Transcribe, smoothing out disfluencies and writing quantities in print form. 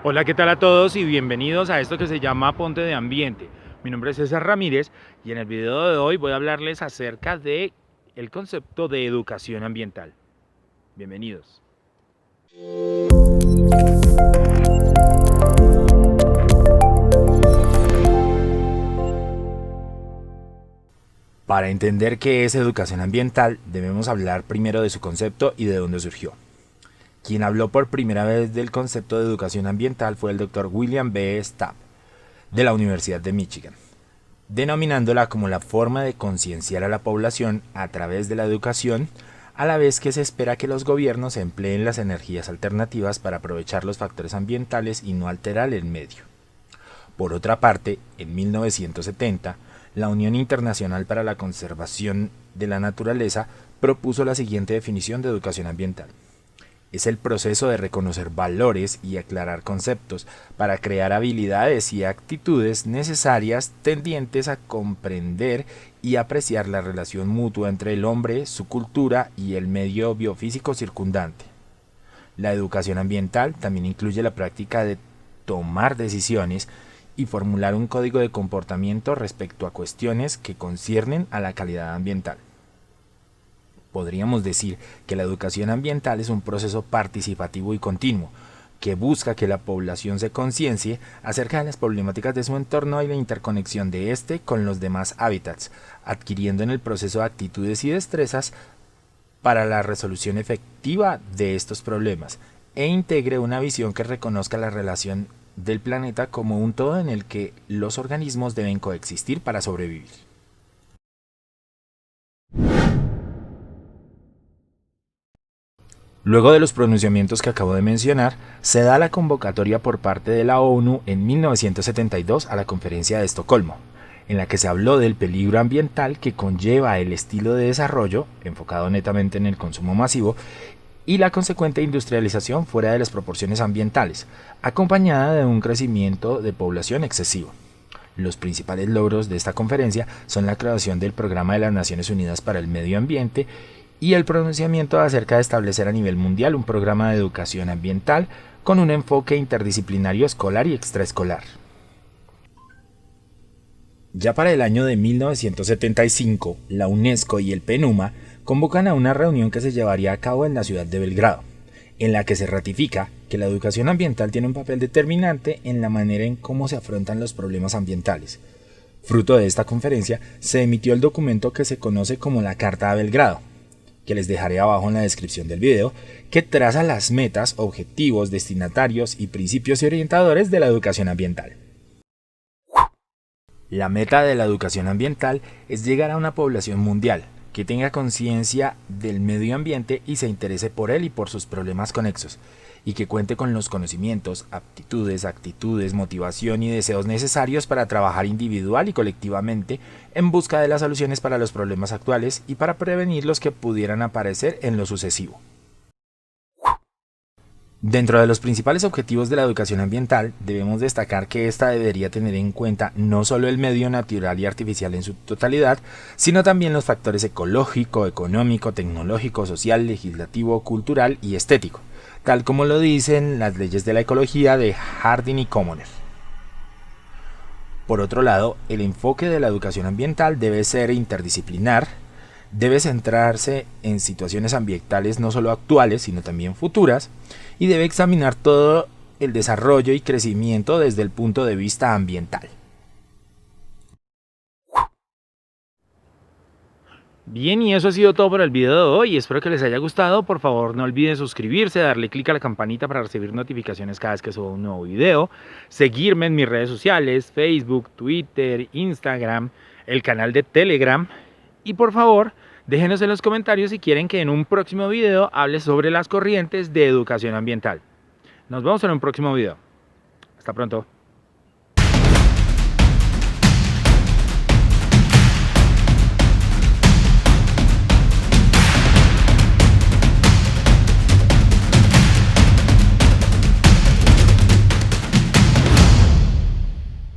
Hola, ¿qué tal a todos y bienvenidos a esto que se llama Ponte de Ambiente? Mi nombre es César Ramírez y en el video de hoy voy a hablarles acerca de el concepto de educación ambiental. Bienvenidos. Para entender qué es educación ambiental, debemos hablar primero de su concepto y de dónde surgió. Quien habló por primera vez del concepto de educación ambiental fue el Dr. William B. Stapp, de la Universidad de Michigan, denominándola como la forma de concienciar a la población a través de la educación, a la vez que se espera que los gobiernos empleen las energías alternativas para aprovechar los factores ambientales y no alterar el medio. Por otra parte, en 1970, la Unión Internacional para la Conservación de la Naturaleza propuso la siguiente definición de educación ambiental: es el proceso de reconocer valores y aclarar conceptos para crear habilidades y actitudes necesarias tendientes a comprender y apreciar la relación mutua entre el hombre, su cultura y el medio biofísico circundante. La educación ambiental también incluye la práctica de tomar decisiones y formular un código de comportamiento respecto a cuestiones que conciernen a la calidad ambiental. Podríamos decir que la educación ambiental es un proceso participativo y continuo, que busca que la población se conciencie acerca de las problemáticas de su entorno y la interconexión de éste con los demás hábitats, adquiriendo en el proceso actitudes y destrezas para la resolución efectiva de estos problemas, e integre una visión que reconozca la relación del planeta como un todo en el que los organismos deben coexistir para sobrevivir. Luego de los pronunciamientos que acabo de mencionar, se da la convocatoria por parte de la ONU en 1972 a la Conferencia de Estocolmo, en la que se habló del peligro ambiental que conlleva el estilo de desarrollo, enfocado netamente en el consumo masivo, y la consecuente industrialización fuera de las proporciones ambientales, acompañada de un crecimiento de población excesivo. Los principales logros de esta conferencia son la creación del Programa de las Naciones Unidas para el Medio Ambiente y el pronunciamiento acerca de establecer a nivel mundial un programa de educación ambiental con un enfoque interdisciplinario escolar y extraescolar. Ya para el año de 1975, la UNESCO y el PNUMA convocan a una reunión que se llevaría a cabo en la ciudad de Belgrado, en la que se ratifica que la educación ambiental tiene un papel determinante en la manera en cómo se afrontan los problemas ambientales. Fruto de esta conferencia, se emitió el documento que se conoce como la Carta de Belgrado, que les dejaré abajo en la descripción del video, que traza las metas, objetivos, destinatarios y principios y orientadores de la educación ambiental. La meta de la educación ambiental es llegar a una población mundial que tenga conciencia del medio ambiente y se interese por él y por sus problemas conexos, y que cuente con los conocimientos, aptitudes, actitudes, motivación y deseos necesarios para trabajar individual y colectivamente en busca de las soluciones para los problemas actuales y para prevenir los que pudieran aparecer en lo sucesivo. Dentro de los principales objetivos de la educación ambiental, debemos destacar que ésta debería tener en cuenta no solo el medio natural y artificial en su totalidad, sino también los factores ecológico, económico, tecnológico, social, legislativo, cultural y estético, tal como lo dicen las leyes de la ecología de Harding y Commoner. Por otro lado, el enfoque de la educación ambiental debe ser interdisciplinar, debe centrarse en situaciones ambientales no solo actuales, sino también futuras, y debe examinar todo el desarrollo y crecimiento desde el punto de vista ambiental. Bien, y eso ha sido todo por el video de hoy. Espero que les haya gustado. Por favor, no olviden suscribirse, darle clic a la campanita para recibir notificaciones cada vez que suba un nuevo video, seguirme en mis redes sociales, Facebook, Twitter, Instagram, el canal de Telegram. Y por favor, déjenos en los comentarios si quieren que en un próximo video hable sobre las corrientes de educación ambiental. Nos vemos en un próximo video. Hasta pronto.